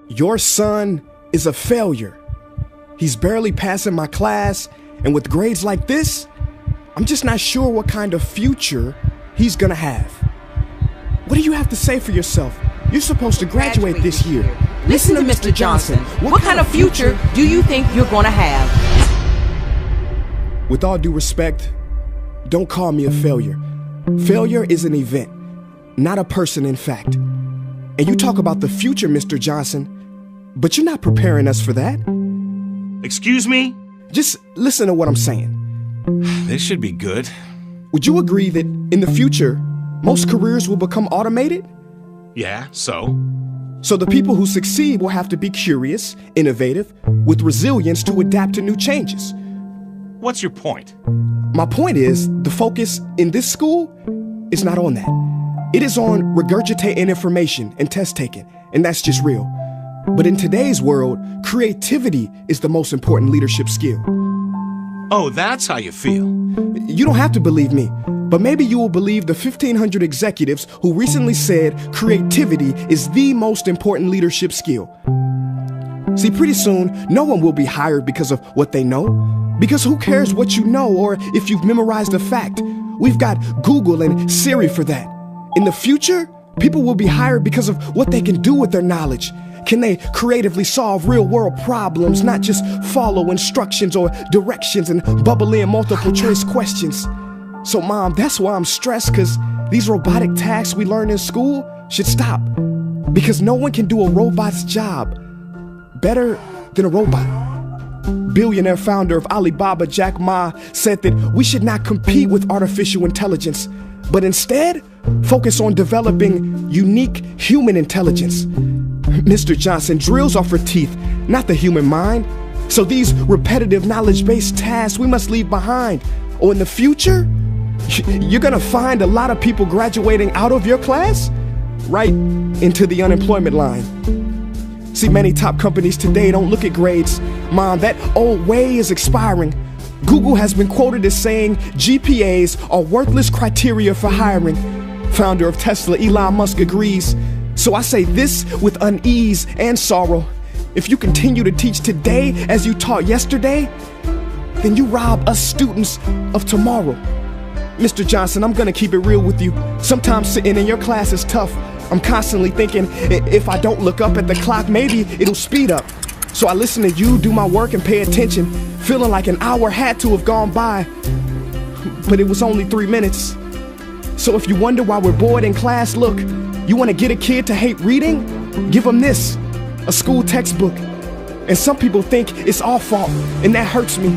Your son is a failure. He's barely passing my class, and with grades like this, I'm just not sure what kind of future he's gonna have. What do you have to say for yourself? You're supposed to graduate this year. Listen to Mr. Johnson. What kind of future do you think you're gonna have? With all due respect, don't call me a failure. Failure is an event, not a person, in fact. And you talk about the future, Mr. Johnson, but you're not preparing us for that. Excuse me? Just listen to what I'm saying. This should be good. Would you agree that in the future, most careers will become automated? Yeah, so? So the people who succeed will have to be curious, innovative, with resilience to adapt to new changes. What's your point? My point is, the focus in this school is not on that. It is on regurgitating information and test taking, and that's just real. But in today's world, creativity is the most important leadership skill. Oh, that's how you feel. You don't have to believe me, but maybe you will believe the 1,500 executives who recently said creativity is the most important leadership skill. See, pretty soon, no one will be hired because of what they know. Because who cares what you know or if you've memorized a fact? We've got Google and Siri for that. In the future, people will be hired because of what they can do with their knowledge. Can they creatively solve real-world problems, not just follow instructions or directions and bubble in multiple-choice questions? So, Mom, that's why I'm stressed, because these robotic tasks we learn in school should stop. Because no one can do a robot's job better than a robot. Billionaire founder of Alibaba, Jack Ma, said that we should not compete with artificial intelligence, but instead focus on developing unique human intelligence. Mr. Johnson, drills are for teeth, not the human mind. So these repetitive knowledge-based tasks we must leave behind. Or in the future, you're gonna find a lot of people graduating out of your class right into the unemployment line. See, many top companies today don't look at grades. Mom, that old way is expiring. Google has been quoted as saying GPAs are worthless criteria for hiring. Founder of Tesla, Elon Musk, agrees. So I say this with unease and sorrow. If you continue to teach today as you taught yesterday, then you rob us students of tomorrow. Mr. Johnson, I'm gonna keep it real with you. Sometimes sitting in your class is tough. I'm constantly thinking, if I don't look up at the clock, maybe it'll speed up. So I listen to you do my work and pay attention, feeling like an hour had to have gone by. But it was only 3 minutes. So if you wonder why we're bored in class, look, you want to get a kid to hate reading? Give them this, a school textbook. And some people think it's our fault, and that hurts me.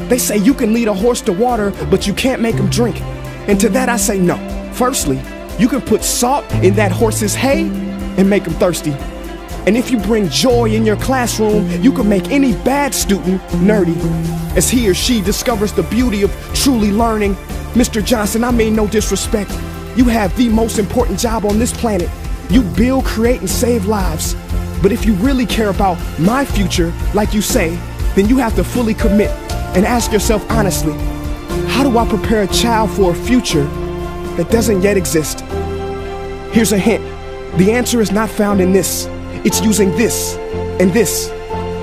They say you can lead a horse to water, but you can't make him drink. And to that I say no. Firstly, you can put salt in that horse's hay and make him thirsty. And if you bring joy in your classroom, you can make any bad student nerdy, as he or she discovers the beauty of truly learning. Mr. Johnson, I mean no disrespect. You have the most important job on this planet. You build, create, and save lives. But if you really care about my future, like you say, then you have to fully commit and ask yourself honestly, how do I prepare a child for a future that doesn't yet exist? Here's a hint. The answer is not found in this. It's using this and this.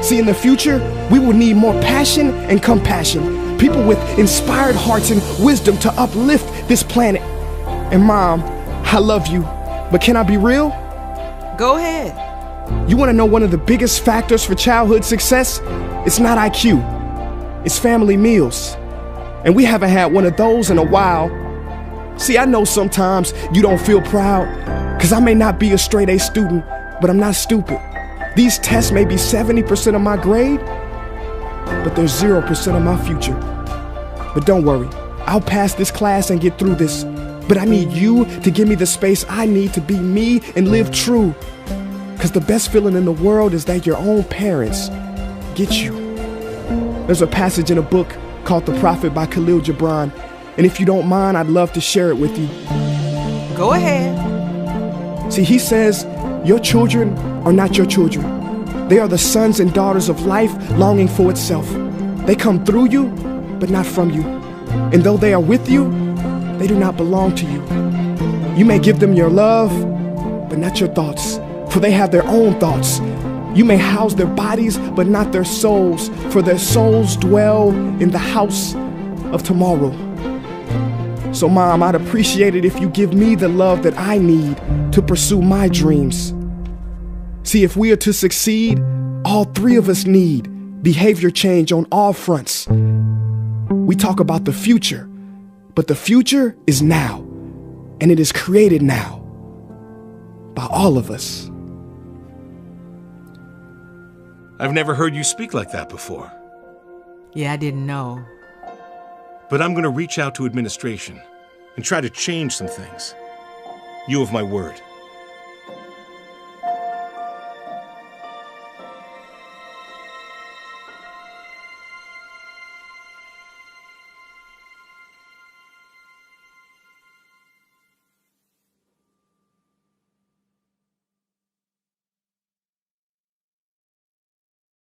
See, in the future, we will need more passion and compassion. People with inspired hearts and wisdom to uplift this planet. And Mom, I love you, but can I be real? Go ahead. You want to know one of the biggest factors for childhood success? It's not IQ. It's family meals. And we haven't had one of those in a while. See, I know sometimes you don't feel proud, because I may not be a straight A student, but I'm not stupid. These tests may be 70% of my grade, but they're 0% of my future. But don't worry, I'll pass this class and get through this. But I need you to give me the space I need to be me and live true. Because the best feeling in the world is that your own parents get you. There's a passage in a book called The Prophet by Khalil Gibran. And if you don't mind, I'd love to share it with you. Go ahead. See, he says, your children are not your children. They are the sons and daughters of life longing for itself. They come through you, but not from you. And though they are with you, they do not belong to you. You may give them your love, but not your thoughts, for they have their own thoughts. You may house their bodies, but not their souls, for their souls dwell in the house of tomorrow. So, Mom, I'd appreciate it if you give me the love that I need to pursue my dreams. See, if we are to succeed, all three of us need behavior change on all fronts. We talk about the future, but the future is now, and it is created now by all of us. I've never heard you speak like that before. Yeah, I didn't know. But I'm going to reach out to administration and try to change some things. You have my word.